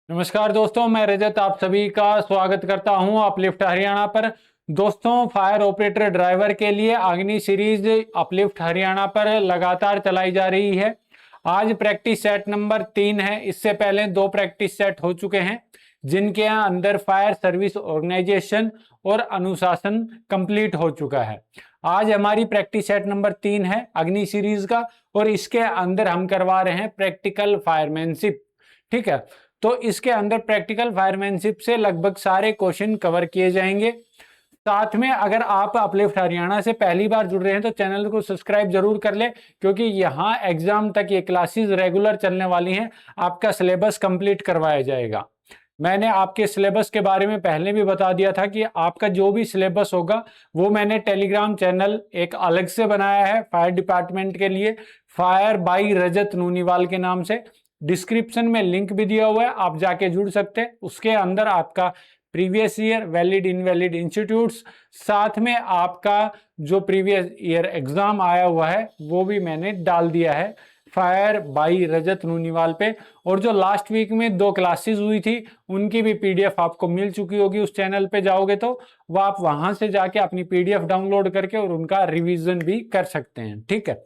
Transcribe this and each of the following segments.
नमस्कार दोस्तों, मैं रजत आप सभी का स्वागत करता हूं अपलिफ्ट हरियाणा पर। दोस्तों, फायर ऑपरेटर ड्राइवर के लिए अग्नि सीरीज अपलिफ्ट हरियाणा पर लगातार चलाई जा रही है। आज प्रैक्टिस सेट नंबर 3 है। इससे पहले 2 प्रैक्टिस सेट हो चुके हैं जिनके अंदर फायर सर्विस ऑर्गेनाइजेशन और अनुशासन कंप्लीट हो चुका है। आज हमारी प्रैक्टिस सेट नंबर 3 है अग्नि सीरीज का, और इसके अंदर हम करवा रहे हैं प्रैक्टिकल फायरमैनशिप। ठीक है, तो इसके अंदर प्रैक्टिकल फायरमैनशिप से लगभग सारे क्वेश्चन कवर किए जाएंगे। साथ में अगर आप अपलिफ्ट हरियाणा से पहली बार जुड़ रहे हैं तो चैनल को सब्सक्राइब जरूर कर ले, क्योंकि यहाँ एग्जाम तक ये क्लासेस रेगुलर चलने वाली हैं। आपका सिलेबस कंप्लीट करवाया जाएगा। मैंने आपके सिलेबस के बारे में पहले भी बता दिया था कि आपका जो भी सिलेबस होगा वो मैंने टेलीग्राम चैनल एक अलग से बनाया है फायर डिपार्टमेंट के लिए, फायर बाई रजत नूनीवाल के नाम से। डिस्क्रिप्शन में लिंक भी दिया हुआ है, आप जाके जुड़ सकते हैं। उसके अंदर आपका previous year valid invalid institutes, साथ में आपका जो प्रीवियस ईयर एग्जाम आया हुआ है वो भी मैंने डाल दिया है फायर बाई रजत नूनीवाल पे। और जो लास्ट वीक में 2 क्लासेस हुई थी उनकी भी पीडीएफ आपको मिल चुकी होगी। उस चैनल पे जाओगे तो वो आप वहां से जाके अपनी पीडीएफ डाउनलोड करके और उनका रिवीजन भी कर सकते हैं। ठीक है,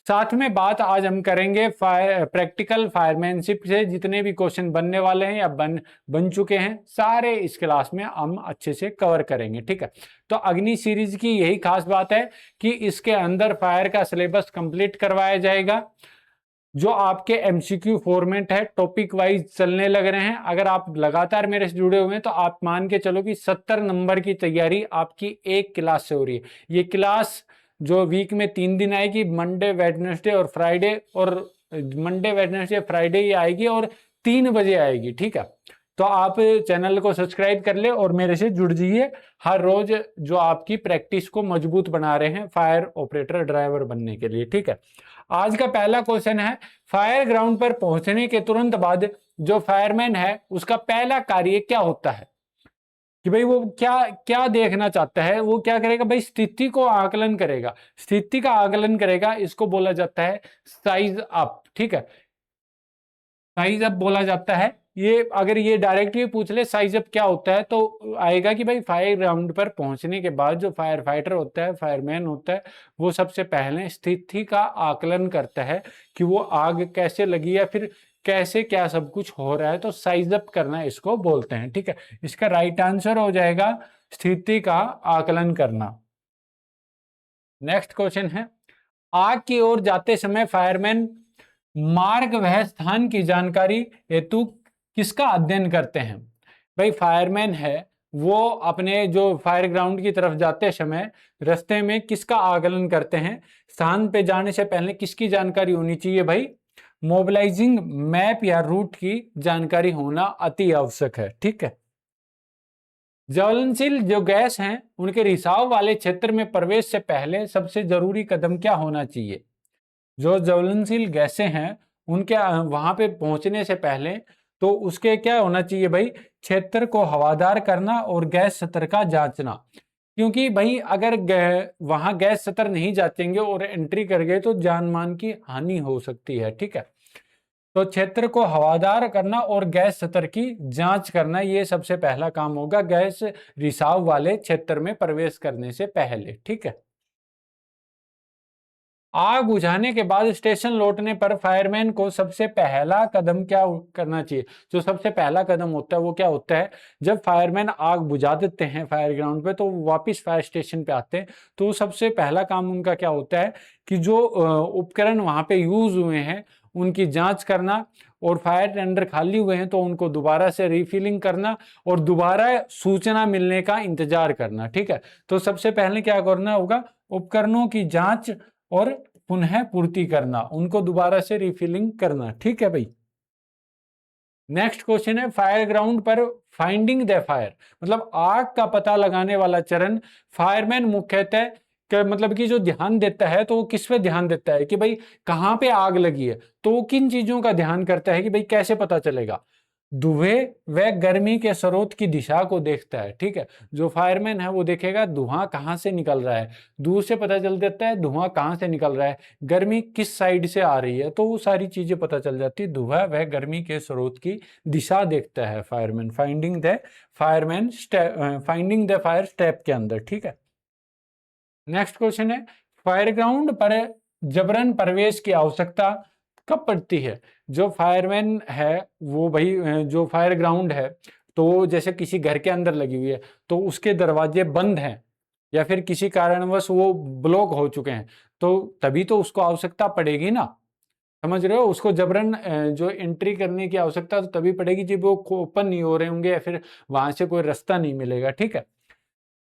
साथ में बात आज हम करेंगे प्रैक्टिकल फायरमैनशिप से जितने भी क्वेश्चन बनने वाले हैं या बन चुके हैं, सारे इस क्लास में हम अच्छे से कवर करेंगे। ठीक है, तो अग्नि सीरीज की यही खास बात है कि इसके अंदर फायर का सिलेबस कंप्लीट करवाया जाएगा। जो आपके एमसीक्यू फॉर्मेट है टॉपिक वाइज चलने लग रहे हैं। अगर आप लगातार मेरे से जुड़े हुए हैं तो आप मान के चलो कि 70 नंबर की तैयारी आपकी एक क्लास से हो रही है। ये क्लास जो वीक में 3 दिन आएगी, मंडे वेडनेसडे और फ्राइडे, और मंडे वेडनेसडे फ्राइडे ही आएगी और 3 बजे आएगी। ठीक है, तो आप चैनल को सब्सक्राइब कर ले और मेरे से जुड़ जाइए हर रोज, जो आपकी प्रैक्टिस को मजबूत बना रहे हैं फायर ऑपरेटर ड्राइवर बनने के लिए। ठीक है, आज का पहला क्वेश्चन है, फायर ग्राउंड पर पहुंचने के तुरंत बाद जो फायरमैन है उसका पहला कार्य क्या होता है? कि भाई वो क्या क्या देखना चाहता है, वो क्या करेगा भाई? स्थिति को आकलन करेगा। स्थिति का आकलन करेगा, इसको बोला जाता है साइज अप। ठीक है, साइज अप बोला जाता है। ये अगर ये डायरेक्टली पूछ ले साइज अप क्या होता है तो आएगा कि भाई फायर ग्राउंड पर पहुंचने के बाद जो फायर फाइटर होता है, फायरमैन होता है, वो सबसे पहले स्थिति का आकलन करता है कि वो आग कैसे लगी या फिर कैसे क्या सब कुछ हो रहा है। तो साइज अप करना इसको बोलते हैं। ठीक है, इसका राइट आंसर हो जाएगा स्थिति का आकलन करना। नेक्स्ट क्वेश्चन है, आग की ओर जाते समय फायरमैन मार्ग व स्थान की जानकारी हेतु किसका अध्ययन करते हैं? भाई फायरमैन है वो अपने जो फायर ग्राउंड की तरफ जाते समय रास्ते में किसका आकलन करते हैं? स्थान पे जाने से पहले किसकी जानकारी होनी चाहिए भाई? मोबिलाइजिंग मैप या रूट की जानकारी होना अति आवश्यक है। ठीक है, ज्वलनशील जो गैस हैं उनके रिसाव वाले क्षेत्र में प्रवेश से पहले सबसे जरूरी कदम क्या होना चाहिए? जो ज्वलनशील गैसें हैं उनके वहां पे पहुंचने से पहले तो उसके क्या होना चाहिए भाई? क्षेत्र को हवादार करना और गैस सतर का जांचना। क्योंकि भाई अगर वहां गैस सतर नहीं जांचेंगे और एंट्री कर गए तो जान मान की हानि हो सकती है। ठीक है, तो क्षेत्र को हवादार करना और गैस सतर की जांच करना, ये सबसे पहला काम होगा गैस रिसाव वाले क्षेत्र में प्रवेश करने से पहले। ठीक है, आग बुझाने के बाद स्टेशन लौटने पर फायरमैन को सबसे पहला कदम क्या करना चाहिए? जो सबसे पहला कदम होता है वो क्या होता है? जब फायरमैन आग बुझा देते हैं फायर ग्राउंड पे तो वापस फायर स्टेशन पे आते हैं, तो सबसे पहला काम उनका क्या होता है कि जो उपकरण वहां पे यूज हुए हैं उनकी जांच करना, और फायर टेंडर खाली हुए हैं तो उनको दोबारा से रिफिलिंग करना और दोबारा सूचना मिलने का इंतजार करना। ठीक है, तो सबसे पहले क्या करना होगा? उपकरणों की जांच और पुनः पूर्ति करना, उनको दोबारा से रिफिलिंग करना। ठीक है भाई, नेक्स्ट क्वेश्चन है, फायर ग्राउंड पर फाइंडिंग द फायर, मतलब आग का पता लगाने वाला चरण फायरमैन मुख्यतः मतलब कि जो ध्यान देता है तो वो किस पे ध्यान देता है कि भाई कहाँ पे आग लगी है, तो वो किन चीजों का ध्यान करता है कि भाई कैसे पता चलेगा? धुएं व गर्मी के स्रोत की दिशा को देखता है। ठीक है, जो फायरमैन है वो देखेगा धुआं कहाँ से निकल रहा है, दूर से पता चल देता है धुआं कहाँ से निकल रहा है, गर्मी किस साइड से आ रही है, तो वो सारी चीजें पता चल जाती है। धुआं व गर्मी के स्रोत की दिशा देखता है fireman, finding the fire step के अंदर। ठीक है, नेक्स्ट क्वेश्चन है, फायर ग्राउंड पर जबरन प्रवेश की आवश्यकता कब पड़ती है? जो फायरमैन है वो भाई जो फायर ग्राउंड है, तो जैसे किसी घर के अंदर लगी हुई है तो उसके दरवाजे बंद हैं या फिर किसी कारणवश वो ब्लॉक हो चुके हैं, तो तभी तो उसको आवश्यकता पड़ेगी ना। समझ रहे हो, उसको जबरन जो एंट्री करने की आवश्यकता तो तभी पड़ेगी जब वो ओपन नहीं हो रहे होंगे या फिर वहां से कोई रास्ता नहीं मिलेगा। ठीक है,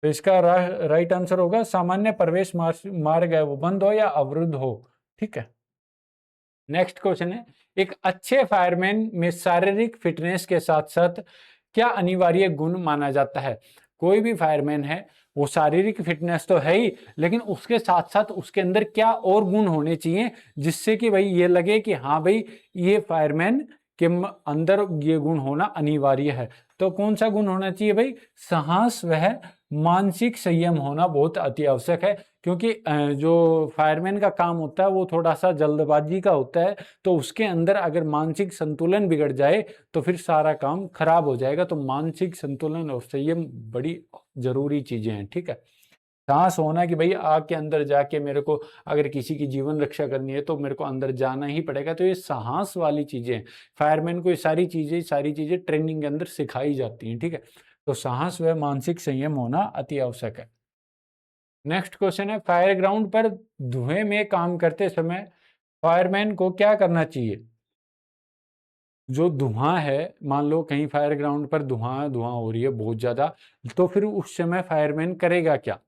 तो इसका राइट आंसर होगा सामान्य प्रवेश मार्ग है वो बंद हो या अवरुद्ध हो। ठीक है, नेक्स्ट क्वेश्चन है, एक अच्छे फायरमैन में शारीरिक फिटनेस के साथ साथ क्या अनिवार्य गुण माना जाता है? कोई भी फायरमैन है वो शारीरिक फिटनेस तो है ही, लेकिन उसके साथ साथ उसके अंदर क्या और गुण होने चाहिए जिससे कि भाई ये लगे कि हाँ भाई ये फायरमैन के अंदर ये गुण होना अनिवार्य है। तो कौन सा गुण होना चाहिए भाई? साहस वह मानसिक संयम होना बहुत अति आवश्यक है, क्योंकि जो फायरमैन का काम होता है वो थोड़ा सा जल्दबाजी का होता है, तो उसके अंदर अगर मानसिक संतुलन बिगड़ जाए तो फिर सारा काम खराब हो जाएगा। तो मानसिक संतुलन और संयम बड़ी जरूरी चीजें हैं। ठीक है, साहस होना कि भाई आग के अंदर जाके मेरे को अगर किसी की जीवन रक्षा करनी है तो मेरे को अंदर जाना ही पड़ेगा, तो ये साहस वाली चीजें फायरमैन को ये सारी चीजें ट्रेनिंग के अंदर सिखाई जाती हैं। ठीक है, तो साहस व मानसिक संयम होना अति आवश्यक है। नेक्स्ट क्वेश्चन है, फायर ग्राउंड पर धुएं में काम करते समय फायरमैन को क्या करना चाहिए? जो धुआं है, मान लो कहीं फायर ग्राउंड पर धुआं हो रही है बहुत ज्यादा, तो फिर उस समय फायरमैन करेगा क्या?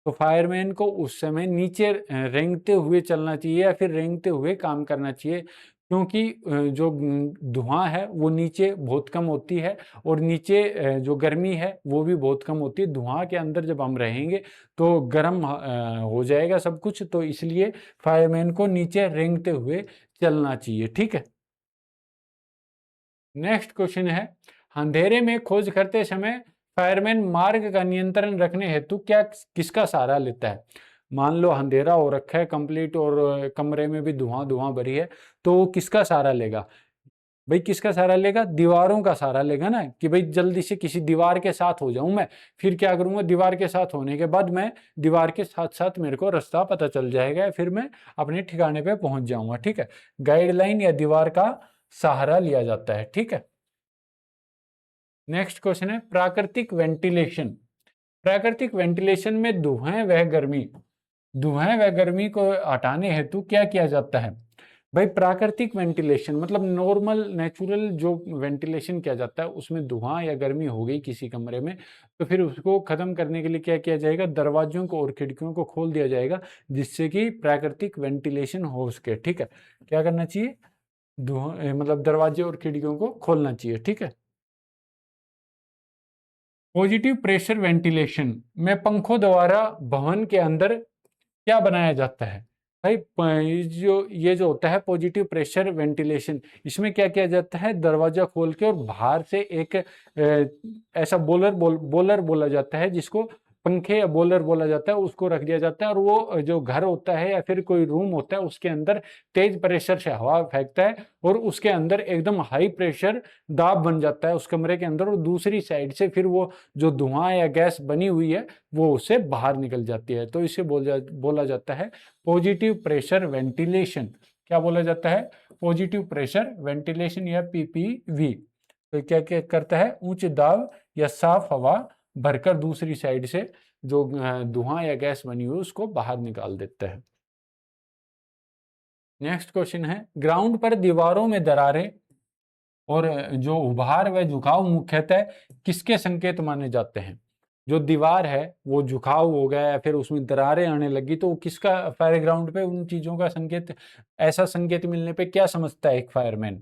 तो फायरमैन को उस समय नीचे रेंगते हुए चलना चाहिए या फिर रेंगते हुए काम करना चाहिए, क्योंकि जो धुआं है वो नीचे बहुत कम होती है और नीचे जो गर्मी है वो भी बहुत कम होती है। धुआं के अंदर जब हम रहेंगे तो गर्म हो जाएगा सब कुछ, तो इसलिए फायरमैन को नीचे रेंगते हुए चलना चाहिए। ठीक है, नेक्स्ट क्वेश्चन है, अंधेरे में खोज करते समय फायरमैन मार्ग का नियंत्रण रखने हेतु क्या किसका सहारा लेता है? मान लो अंधेरा हो रखा है कंप्लीट और कमरे में भी धुआं धुआं भरी है, तो वो किसका सहारा लेगा? भाई किसका सहारा लेगा? दीवारों का सहारा लेगा ना, कि भाई जल्दी से किसी दीवार के साथ हो जाऊं मैं, फिर क्या करूंगा, दीवार के साथ होने के बाद मैं दीवार के साथ साथ मेरे को रास्ता पता चल जाएगा, फिर मैं अपने ठिकाने पे पहुंच जाऊंगा। ठीक है, गाइडलाइन या दीवार का सहारा लिया जाता है। ठीक है, नेक्स्ट क्वेश्चन है, प्राकृतिक वेंटिलेशन। प्राकृतिक वेंटिलेशन में धुएं व गर्मी को हटाने हेतु क्या किया जाता है? भाई प्राकृतिक वेंटिलेशन मतलब नॉर्मल नेचुरल जो वेंटिलेशन किया जाता है उसमें धुआं या गर्मी हो गई किसी कमरे में, तो फिर उसको खत्म करने के लिए क्या किया जाएगा? दरवाजों को और खिड़कियों को खोल दिया जाएगा जिससे कि प्राकृतिक वेंटिलेशन हो सके। ठीक है, क्या करना चाहिए? धुआं मतलब दरवाजे और खिड़कियों को खोलना चाहिए। ठीक है, पॉजिटिव प्रेशर वेंटिलेशन में पंखों द्वारा भवन के अंदर क्या बनाया जाता है? भाई ये जो होता है पॉजिटिव प्रेशर वेंटिलेशन, इसमें क्या किया जाता है? दरवाजा खोल के और बाहर से एक ऐसा बॉलर बोला जाता है, जिसको पंखे या बॉलर बोला जाता है, उसको रख दिया जाता है और वो जो घर होता है या फिर कोई रूम होता है उसके अंदर तेज प्रेशर से हवा फेंकता है और उसके अंदर एकदम हाई प्रेशर दाब बन जाता है उस कमरे के अंदर, और दूसरी साइड से फिर वो जो धुआं या गैस बनी हुई है वो उससे बाहर निकल जाती है। तो इसे बोला जाता है पॉजिटिव प्रेशर वेंटिलेशन। क्या बोला जाता है? पॉजिटिव प्रेशर वेंटिलेशन या पीपीवी। तो क्या क्या करता है? उच्च दाब या साफ हवा भरकर दूसरी साइड से जो धुआं या गैस बनी हुई उसको बाहर निकाल देता है। नेक्स्ट क्वेश्चन है, ग्राउंड पर दीवारों में दरारें और जो उभार व झुकाव मुख्यतः किसके संकेत माने जाते हैं? जो दीवार है वो झुकाव हो गया या फिर उसमें दरारें आने लगी, तो किसका फायर ग्राउंड पे उन चीजों का संकेत, ऐसा संकेत मिलने पे क्या समझता है एक फायरमैन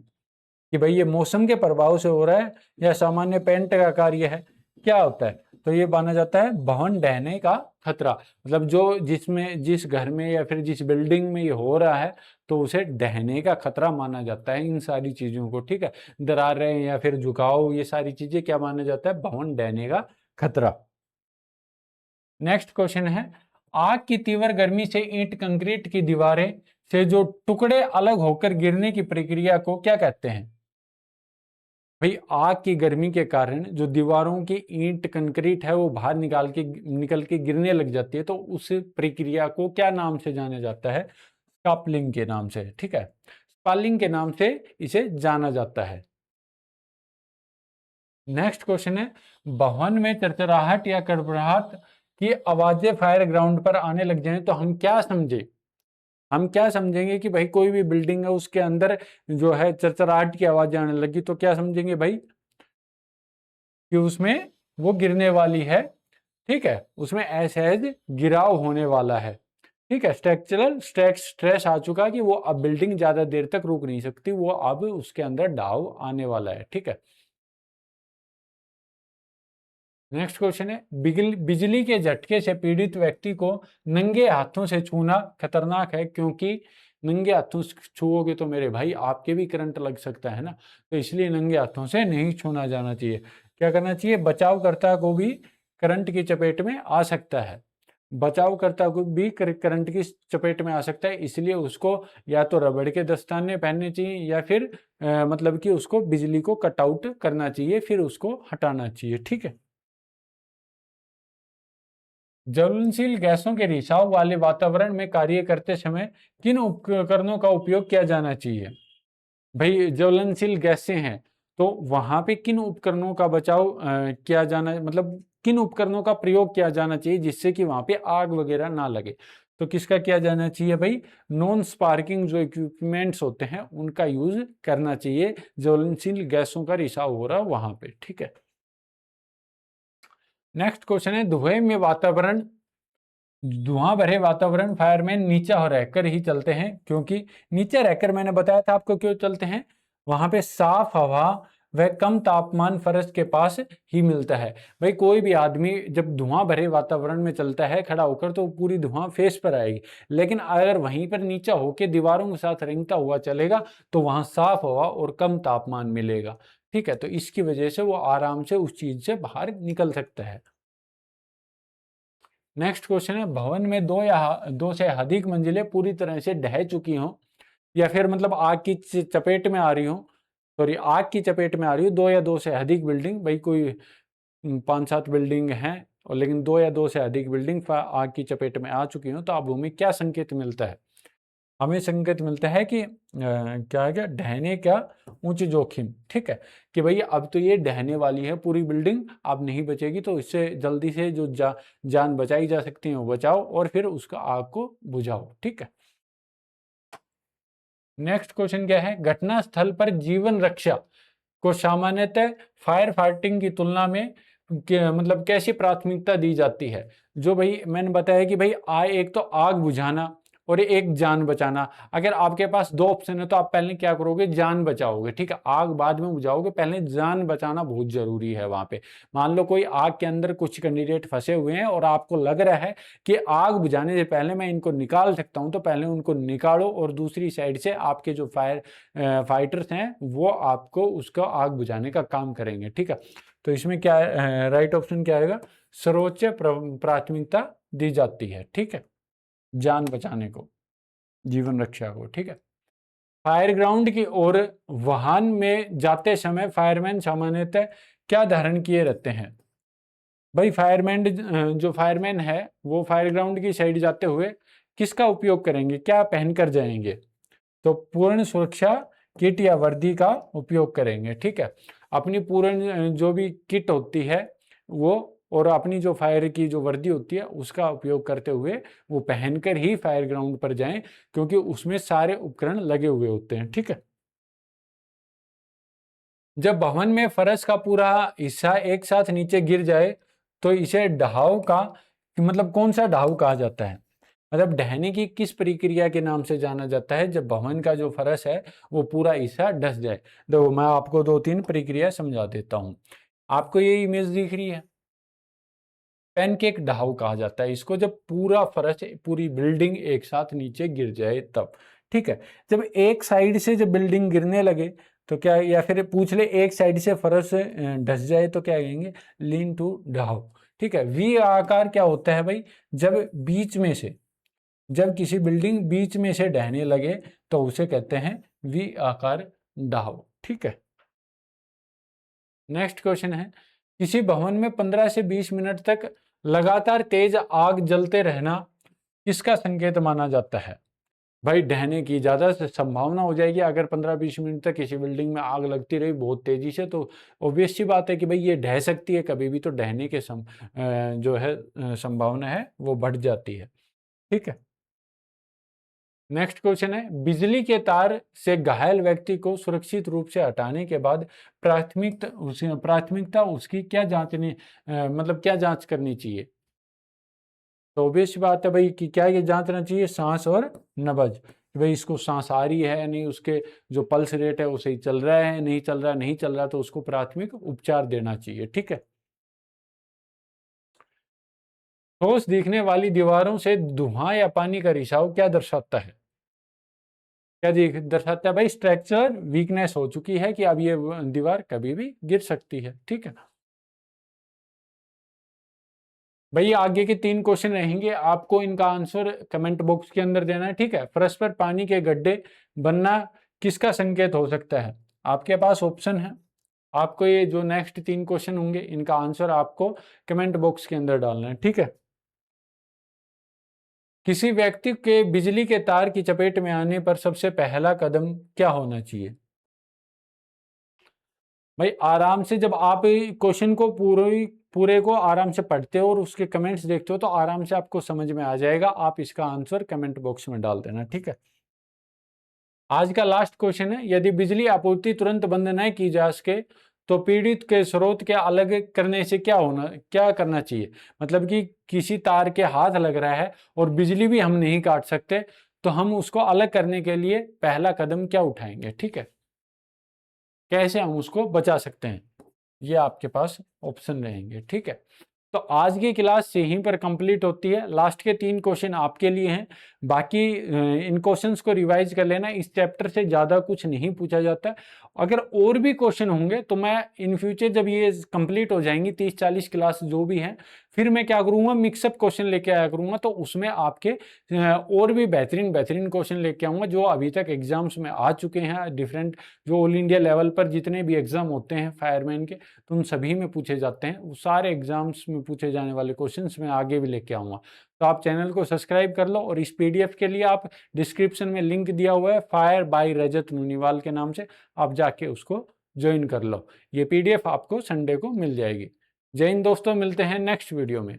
कि भाई ये मौसम के प्रभाव से हो रहा है या सामान्य पेंट का कार्य है, क्या होता है? तो ये माना जाता है भवन ढहने का खतरा। मतलब जो जिस घर में या फिर जिस बिल्डिंग में ये हो रहा है तो उसे ढहने का खतरा माना जाता है इन सारी चीजों को, ठीक है। दरारें या फिर झुकाव, ये सारी चीजें क्या माना जाता है, भवन ढहने का खतरा। नेक्स्ट क्वेश्चन है, आग की तीव्र गर्मी से ईंट कंक्रीट की दीवारें से जो टुकड़े अलग होकर गिरने की प्रक्रिया को क्या कहते हैं? भाई आग की गर्मी के कारण जो दीवारों की ईंट कंक्रीट है वो बाहर निकल के गिरने लग जाती है, तो उस प्रक्रिया को क्या नाम से जाना जाता है? स्पालिंग के नाम से, ठीक है। स्पालिंग के नाम से इसे जाना जाता है। नेक्स्ट क्वेश्चन है, भवन में चरचराहट या कड़कड़ाहट की आवाजें फायर ग्राउंड पर आने लग जाएं तो हम क्या समझेंगे कि भाई कोई भी बिल्डिंग है उसके अंदर जो है चरचराहट की आवाजें आने लगी, तो क्या समझेंगे भाई कि उसमें वो गिरने वाली है, ठीक है, उसमें असहज गिराव होने वाला है, ठीक है। स्ट्रक्चरल स्ट्रेस आ चुका कि वो अब बिल्डिंग ज्यादा देर तक रुक नहीं सकती, वो अब उसके अंदर डाव आने वाला है, ठीक है। नेक्स्ट क्वेश्चन है, बिजली के झटके से पीड़ित व्यक्ति को नंगे हाथों से छूना खतरनाक है, क्योंकि नंगे हाथों से छुओगे तो मेरे भाई आपके भी करंट लग सकता है ना, तो इसलिए नंगे हाथों से नहीं छूना जाना चाहिए। क्या करना चाहिए? बचावकर्ता को भी करंट की चपेट में आ सकता है, बचावकर्ता को भी करंट की चपेट में आ सकता है, इसलिए उसको या तो रबड़ के दस्ताने पहनने चाहिए या फिर मतलब कि उसको बिजली को कट आउट करना चाहिए, फिर उसको हटाना चाहिए, ठीक है। ज्वलनशील गैसों के रिसाव वाले वातावरण में कार्य करते समय किन उपकरणों का उपयोग किया जाना चाहिए? भाई ज्वलनशील गैसें हैं तो वहां पे किन उपकरणों का बचाव किया जाना, मतलब किन उपकरणों का प्रयोग किया जाना चाहिए जिससे कि वहां पे आग वगैरह ना लगे? तो किसका किया जाना चाहिए भाई? नॉन स्पार्किंग जो इक्विपमेंट्स होते हैं उनका यूज करना चाहिए, ज्वलनशील गैसों का रिसाव हो रहा है वहां पे, ठीक है। नेक्स्ट क्वेश्चन है, धुआं भरे वातावरण फायरमैन नीचे रहकर ही चलते हैं, क्योंकि नीचे रहकर मैंने बताया था आपको क्यों चलते हैं, वहां पे साफ हवा व कम तापमान फर्श के पास ही मिलता है। भाई कोई भी आदमी जब धुआं भरे वातावरण में चलता है खड़ा होकर तो पूरी धुआं फेस पर आएगी, लेकिन अगर वहीं पर नीचे होकर दीवारों के साथ रेंगता हुआ चलेगा तो वहां साफ हवा और कम तापमान मिलेगा, ठीक है। तो इसकी वजह से वो आराम से उस चीज से बाहर निकल सकता है। नेक्स्ट क्वेश्चन है, भवन में दो से अधिक मंजिलें पूरी तरह से ढह चुकी हों या फिर मतलब आग की चपेट में आ रही हो, सॉरी आग की चपेट में आ रही हो, दो या दो से अधिक बिल्डिंग, भाई कोई 5-7 बिल्डिंग हैं और लेकिन दो या दो से अधिक बिल्डिंग आग की चपेट में आ चुकी हो, तो अब हमें क्या संकेत मिलता है? हमें संकेत मिलता है कि क्या है, क्या ढहने का उच्च जोखिम, ठीक है, कि भाई अब तो ये ढहने वाली है पूरी बिल्डिंग, अब नहीं बचेगी, तो इससे जल्दी से जो जान बचाई जा सकती है वो बचाओ और फिर उसका आग को बुझाओ, ठीक है। नेक्स्ट क्वेश्चन क्या है, घटना स्थल पर जीवन रक्षा को सामान्यतः फायर फाइटिंग की तुलना में मतलब कैसी प्राथमिकता दी जाती है? जो भाई मैंने बताया कि भाई एक तो आग बुझाना और एक जान बचाना। अगर आपके पास दो ऑप्शन है तो आप पहले क्या करोगे? जान बचाओगे, ठीक है, आग बाद में बुझाओगे, पहले जान बचाना बहुत जरूरी है वहां पे। मान लो कोई आग के अंदर कुछ कैंडिडेट फंसे हुए हैं और आपको लग रहा है कि आग बुझाने से पहले मैं इनको निकाल सकता हूं, तो पहले उनको निकालो और दूसरी साइड से आपके जो फाइटर्स हैं वो आपको उसका आग बुझाने का काम करेंगे, ठीक है। तो इसमें क्या राइट ऑप्शन क्या आएगा? सर्वोच्च प्राथमिकता दी जाती है, ठीक है, जान बचाने को, जीवन रक्षा को, ठीक है। फायर ग्राउंड की ओर वाहन में जाते समय फायरमैन सामान्यतः क्या धारण किए रहते हैं? भाई जो फायरमैन है वो फायर ग्राउंड की साइड जाते हुए किसका उपयोग करेंगे, क्या पहनकर जाएंगे? तो पूर्ण सुरक्षा किट या वर्दी का उपयोग करेंगे, ठीक है। अपनी पूर्ण जो भी किट होती है वो और अपनी जो फायर की जो वर्दी होती है उसका उपयोग करते हुए वो पहनकर ही फायर ग्राउंड पर जाएं, क्योंकि उसमें सारे उपकरण लगे हुए होते हैं, ठीक है। जब भवन में फर्श का पूरा हिस्सा एक साथ नीचे गिर जाए तो इसे ढहाव का मतलब कौन सा ढहाव कहा जाता है? मतलब ढहने की किस प्रक्रिया के नाम से जाना जाता है जब भवन का जो फर्श है वो पूरा हिस्सा ढस जाए? तो मैं आपको 2-3 प्रक्रिया समझा देता हूँ। आपको ये इमेज दिख रही है, पैनकेक ढहाऊ कहा जाता है इसको, जब पूरा फर्श, पूरी बिल्डिंग एक साथ नीचे गिर जाए तब। ठीक है, जब एक साइड से जब बिल्डिंग गिरने लगे तो क्या, या फिर पूछ ले एक साइड से फर्श ढस जाए तो क्या कहेंगे, लीन टू ढहाऊ। ठीक है, वी आकार क्या होता है भाई, जब बीच में से, जब किसी बिल्डिंग बीच में से ढहने लगे तो उसे कहते हैं वी आकार ढहाऊ। ठीक है, नेक्स्ट क्वेश्चन है, किसी भवन में 15 से 20 मिनट तक लगातार तेज आग जलते रहना किसका संकेत माना जाता है। भाई ढहने की ज़्यादा संभावना हो जाएगी अगर 15-20 मिनट तक किसी बिल्डिंग में आग लगती रही बहुत तेज़ी से, तो ऑब्वियस सी बात है कि भाई ये ढह सकती है कभी भी, तो ढहने के जो है संभावना है वो बढ़ जाती है। ठीक है, नेक्स्ट क्वेश्चन है, बिजली के तार से घायल व्यक्ति को सुरक्षित रूप से हटाने के बाद प्राथमिकता उसकी क्या जांचनी, मतलब क्या जांच करनी चाहिए। तो ऑब्वियस बात है भाई कि क्या ये जांचना चाहिए, सांस और नब्ज, कि भाई इसको सांस आ रही है नहीं, उसके जो पल्स रेट है वो सही चल रहा है नहीं चल रहा, नहीं चल रहा तो उसको प्राथमिक उपचार देना चाहिए। ठीक है, ठोस दिखने वाली दीवारों से धुआं या पानी का रिसाव क्या दर्शाता है। क्या दर्शाता है भाई, स्ट्रक्चर वीकनेस हो चुकी है कि अब ये दीवार कभी भी गिर सकती है। ठीक है भाई, आगे के 3 क्वेश्चन रहेंगे, आपको इनका आंसर कमेंट बॉक्स के अंदर देना है। ठीक है, फर्श पर पानी के गड्ढे बनना किसका संकेत हो सकता है। आपके पास ऑप्शन है, आपको ये जो नेक्स्ट 3 क्वेश्चन होंगे इनका आंसर आपको कमेंट बॉक्स के अंदर डालना है। ठीक है, किसी व्यक्ति के बिजली के तार की चपेट में आने पर सबसे पहला कदम क्या होना चाहिए। भाई आराम से, जब आप क्वेश्चन को पूरे को आराम से पढ़ते हो और उसके कमेंट्स देखते हो तो आराम से आपको समझ में आ जाएगा, आप इसका आंसर कमेंट बॉक्स में डाल देना। ठीक है, आज का लास्ट क्वेश्चन है, यदि बिजली आपूर्ति तुरंत बंद न की जा सके तो पीड़ित के स्रोत के अलग करने से क्या करना चाहिए। मतलब कि किसी तार के हाथ लग रहा है और बिजली भी हम नहीं काट सकते, तो हम उसको अलग करने के लिए पहला कदम क्या उठाएंगे। ठीक है, कैसे हम उसको बचा सकते हैं, ये आपके पास ऑप्शन रहेंगे। ठीक है, तो आज की क्लास यहीं पर कंप्लीट होती है। लास्ट के 3 क्वेश्चन आपके लिए हैं, बाकी इन क्वेश्चंस को रिवाइज कर लेना, इस चैप्टर से ज़्यादा कुछ नहीं पूछा जाता है। अगर और भी क्वेश्चन होंगे तो मैं इन फ्यूचर जब ये कंप्लीट हो जाएंगी 30-40 क्लास जो भी हैं, फिर मैं क्या करूँगा, मिक्सअप क्वेश्चन लेके आया करूँगा, तो उसमें आपके और भी बेहतरीन क्वेश्चन लेके आऊँगा जो अभी तक एग्जाम्स में आ चुके हैं। डिफरेंट जो ऑल इंडिया लेवल पर जितने भी एग्जाम होते हैं फायरमैन के, तो उन सभी में पूछे जाते हैं, वो सारे एग्जाम्स में पूछे जाने वाले क्वेश्चंस मैं आगे भी लेके आऊँगा। तो आप चैनल को सब्सक्राइब कर लो, और इस पीडीएफ के लिए आप डिस्क्रिप्शन में लिंक दिया हुआ है फायर बाय रजत नूनीवाल के नाम से, आप जाके उसको ज्वाइन कर लो। ये पीडीएफ आपको संडे को मिल जाएगी। जय हिंद दोस्तों, मिलते हैं नेक्स्ट वीडियो में।